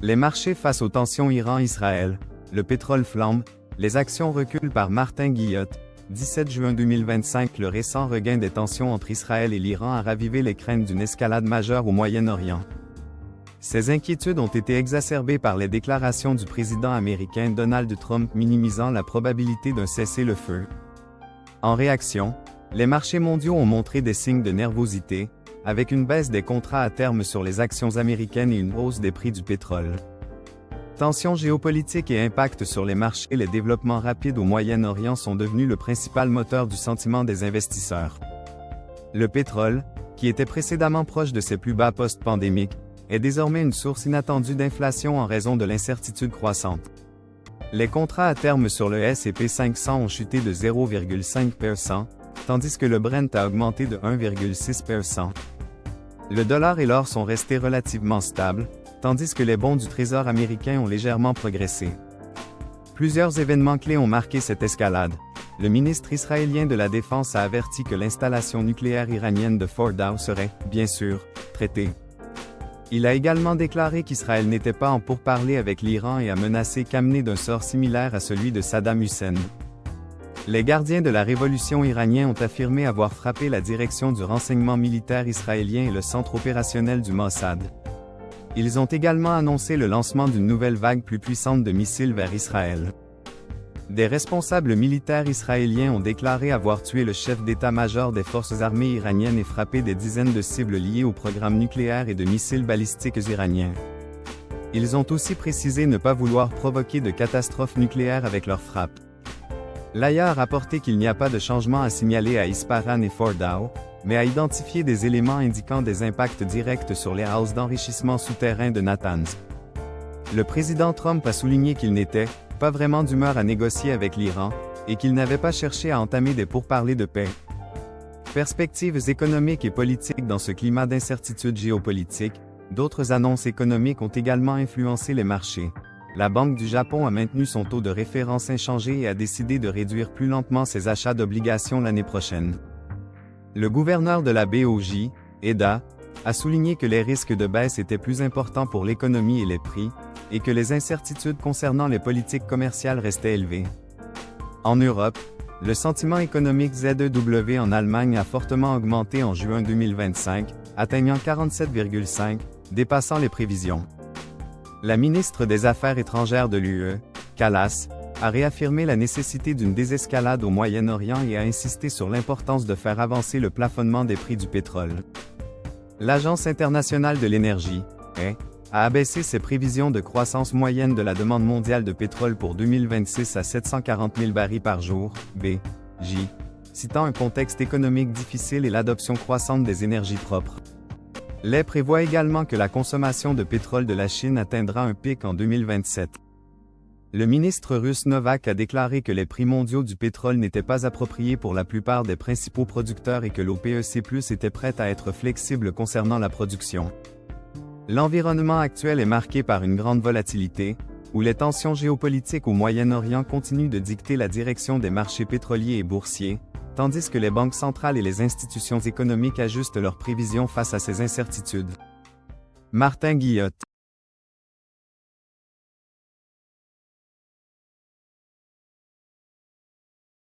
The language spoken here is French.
Les marchés face aux tensions Iran-Israël, le pétrole flambe, les actions reculent par Martin Guillotte. 17 juin 2025. Le récent regain des tensions entre Israël et l'Iran a ravivé les craintes d'une escalade majeure au Moyen-Orient. Ces inquiétudes ont été exacerbées par les déclarations du président américain Donald Trump minimisant la probabilité d'un cessez-le-feu. En réaction, les marchés mondiaux ont montré des signes de nervosité, avec une baisse des contrats à terme sur les actions américaines et une hausse des prix du pétrole. Tensions géopolitiques et impact sur les marchés. Les développements rapides au Moyen-Orient sont devenus le principal moteur du sentiment des investisseurs. Le pétrole, qui était précédemment proche de ses plus bas post-pandémiques, est désormais une source inattendue d'inflation en raison de l'incertitude croissante. Les contrats à terme sur le S&P 500 ont chuté de 0,5%, tandis que le Brent a augmenté de 1,6%. Le dollar et l'or sont restés relativement stables, tandis que les bons du Trésor américain ont légèrement progressé. Plusieurs événements clés ont marqué cette escalade. Le ministre israélien de la Défense a averti que l'installation nucléaire iranienne de Fordow serait, bien sûr, traitée. Il a également déclaré qu'Israël n'était pas en pourparlers avec l'Iran et a menacé qu'amener d'un sort similaire à celui de Saddam Hussein. Les gardiens de la révolution iranienne ont affirmé avoir frappé la direction du renseignement militaire israélien et le centre opérationnel du Mossad. Ils ont également annoncé le lancement d'une nouvelle vague plus puissante de missiles vers Israël. Des responsables militaires israéliens ont déclaré avoir tué le chef d'état-major des forces armées iraniennes et frappé des dizaines de cibles liées au programme nucléaire et de missiles balistiques iraniens. Ils ont aussi précisé ne pas vouloir provoquer de catastrophes nucléaires avec leurs frappes. L'AIA a rapporté qu'il n'y a pas de changement à signaler à Ispahan et Fordow, mais a identifié des éléments indiquant des impacts directs sur les houses d'enrichissement souterrains de Natanz. Le président Trump a souligné qu'il n'était pas vraiment d'humeur à négocier avec l'Iran, et qu'il n'avait pas cherché à entamer des pourparlers de paix. Perspectives économiques et politiques. Dans ce climat d'incertitude géopolitique, d'autres annonces économiques ont également influencé les marchés. La Banque du Japon a maintenu son taux de référence inchangé et a décidé de réduire plus lentement ses achats d'obligations l'année prochaine. Le gouverneur de la BOJ, Eda, a souligné que les risques de baisse étaient plus importants pour l'économie et les prix, et que les incertitudes concernant les politiques commerciales restaient élevées. En Europe, le sentiment économique ZEW en Allemagne a fortement augmenté en juin 2025, atteignant 47,5, dépassant les prévisions. La ministre des Affaires étrangères de l'UE, Kallas, a réaffirmé la nécessité d'une désescalade au Moyen-Orient et a insisté sur l'importance de faire avancer le plafonnement des prix du pétrole. L'Agence internationale de l'énergie, a abaissé ses prévisions de croissance moyenne de la demande mondiale de pétrole pour 2026 à 740 000 barils par jour, citant un contexte économique difficile et l'adoption croissante des énergies propres. L'AE prévoit également que la consommation de pétrole de la Chine atteindra un pic en 2027. Le ministre russe Novak a déclaré que les prix mondiaux du pétrole n'étaient pas appropriés pour la plupart des principaux producteurs et que l'OPEC+ était prête à être flexible concernant la production. L'environnement actuel est marqué par une grande volatilité, où les tensions géopolitiques au Moyen-Orient continuent de dicter la direction des marchés pétroliers et boursiers, tandis que les banques centrales et les institutions économiques ajustent leurs prévisions face à ces incertitudes. Martin Guillotte.